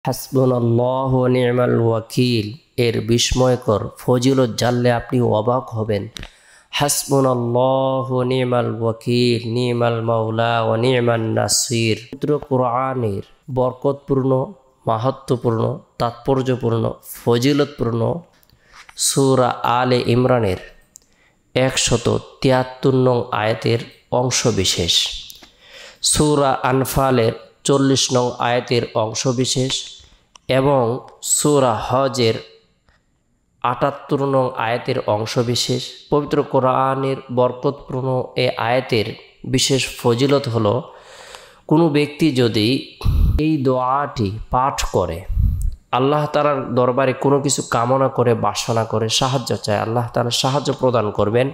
হাসবুনাল্লাহু ওয়া নি'মাল ওয়াকিল এর বিস্ময়কর ফজিলত জানলে আপনি অবাক হবেন। হাসবুনাল্লাহু ওয়া নি'মাল ওয়াকিল, নি'মাল মাওলা ওয়া নি'মান নাসির। পবিত্র কোরআনের বরকতপূর্ণ, মাহাত্ম্যপূর্ণ, তাৎপর্যপূর্ণ, ফজিলতপূর্ণ সূরা আলে ইমরানের 173 নং আয়াতের অংশবিশেষ, সূরা আনফালের 40 নং আয়াতের অংশবিশেষ এবং সূরা হজের 78 নং আয়াতের অংশবিশেষ। পবিত্র কোরআনের বরকতপূর্ণ এই আয়াতের বিশেষ ফজিলত হলো, কোনো ব্যক্তি যদি এই দোয়াটি পাঠ করে, আল্লাহ তাআলার দরবারে কোনো কিছু কামনা করে, বাসনা করে, সাহায্য চায়, আল্লাহ তাআলা সাহায্য প্রদান করবেন,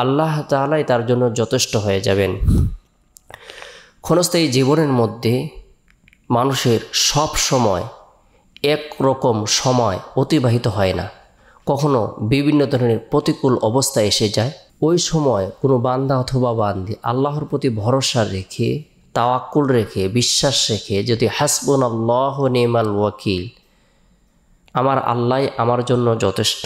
আল্লাহ তাআলাই তার জন্য যথেষ্ট হয়ে যাবেন। ক্ষণস্থায়ী জীবনের মধ্যে মানুষের সব সময় একরকম সময় অতিবাহিত হয় না, কখনো বিভিন্ন ধরনের প্রতিকূল অবস্থা এসে যায়। ওই সময় কোনো বান্দা অথবা বান্দি আল্লাহর প্রতি ভরসা রেখে, তাওয়াক্কুল রেখে, বিশ্বাস রেখে যদি হাসবুনাল্লাহু ওয়া নি'মাল ওয়াকিল, আমার আল্লাহই আমার জন্য যথেষ্ট,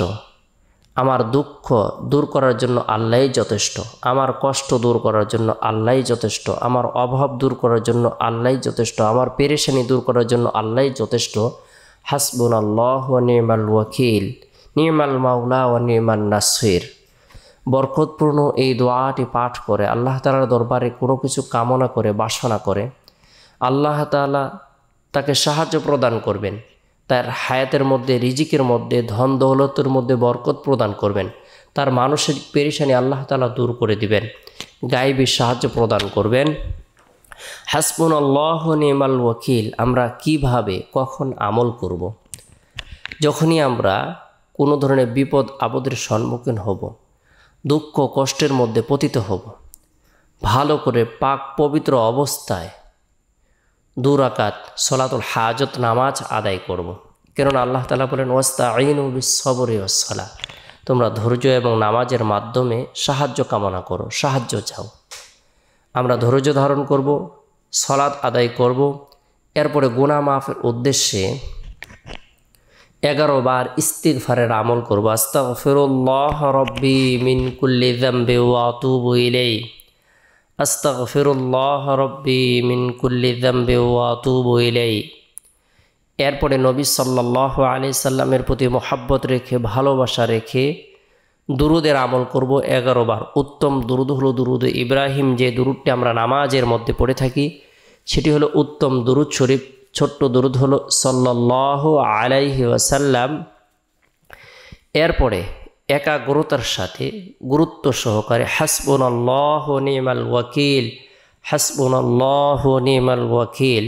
আমার দুঃখ দূর করার জন্য আল্লাহই যথেষ্ট, আমার কষ্ট দূর করার জন্য আল্লাহই যথেষ্ট, আমার অভাব দূর করার জন্য আল্লাহই যথেষ্ট, আমার পেরেশানি দূর করার জন্য আল্লাহই যথেষ্ট। হাসবুনাল্লাহু ওয়া নি'মাল ওয়াকিল, নি'মাল মাওলা ওয়া নি'মান নাসির। বরকতপূর্ণ এই দোয়াটি পাঠ করে আল্লাহ তাআলার দরবারে কোনো কিছু কামনা করে, বাসনা করে, আল্লাহ তাআলা তাকে সাহায্য প্রদান করবেন, তার হায়াতের মধ্যে, রিজিকের মধ্যে, ধন দৌলতের মধ্যে বরকত প্রদান করবেন, তার মানসিক পেরেশানি আল্লাহ তাআলা দূর করে দিবেন, গায়েবী সাহায্য প্রদান করবেন। হাসবুনাল্লাহু ওয়া নি'মাল ওয়াকিল আমরা কিভাবে, কখন আমল করব? যখনই আমরা কোনো ধরনের বিপদ আপদের সম্মুখীন হব, দুঃখ কষ্টের মধ্যে পতিত হব, ভালো করে পাক পবিত্র অবস্থায় 2 রাকাত সলাতুল হাজত নামাজ আদায় করব। কেননা আল্লাহ তাআলা বলেন, ওয়াস্তাঈনু বিস-সবরি ওয়াস-সালাহ, তোমরা ধৈর্য এবং নামাজের মাধ্যমে সাহায্য কামনা করো, সাহায্য চাও। আমরা ধৈর্য ধারণ করব, সালাত আদায় করব, এরপরে গুনাহ মাফের উদ্দেশ্যে 11 বার ইস্তিগফারের আমল করব। আস্তাগফিরুল্লাহ রাব্বি মিন কুল্লি যামবি ওয়া আতুবু ইলাইহি, আস্তাগফিরুল্লাহ রাব্বি মিন কুল্লি যামবি ওয়া আতুবু ইলাইহি। এরপরে নবী সাল্লাল্লাহু আলাইহি সাল্লামের প্রতি মহব্বত রেখে, ভালোবাসা রেখে দুরুদের আমল করব 11 বার। উত্তম দুরুদ হলো দুরুদ ইব্রাহিম, যে দুরুদটি আমরা নামাজের মধ্যে পড়ে থাকি, সেটি হলো উত্তম দুরুদ শরীফ। ছোট্ট দুরুদ হলো সাল্লাল্লাহু আলাইহি ওয়াসাল্লাম। এরপরে একাগ্রতার সাথে, গুরুত্ব সহকারে হাসবুনাল্লাহু ওয়া নি'মাল ওয়াকিল, হাসবুনাল্লাহু ওয়া নি'মাল ওয়াকিল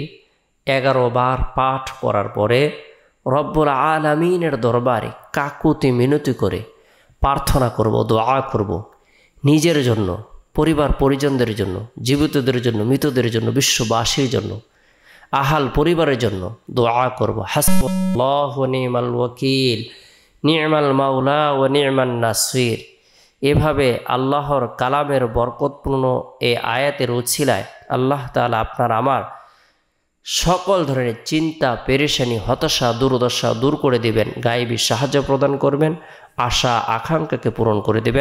11 বার পাঠ করার পরে রব্বুল আলামিনের দরবারে কাকুতি মিনতি করে প্রার্থনা করব, দোয়া করব, নিজের জন্য, পরিবার পরিজনদের জন্য, জীবিতদের জন্য, মৃতদের জন্য, বিশ্ববাসীর জন্য, আহাল পরিবারের জন্য দোয়া করব। হাসবুনাল্লাহু ওয়া নি'মাল ওয়াকিল, নি'মাল মাওলা ওয়া নি'মান নাসির। এভাবে আল্লাহর কালামের বরকতপূর্ণ এই আয়াতের উছিলায় আল্লাহ তাআলা আপনার আমার সকল ধরনের চিন্তা, পেরেশানি, হতাশা, দুর্দশা দূর করে দিবেন, গায়েবী সাহায্য প্রদান করবেন, আশা আকাঙ্ক্ষাকে পূরণ করে দেবেন।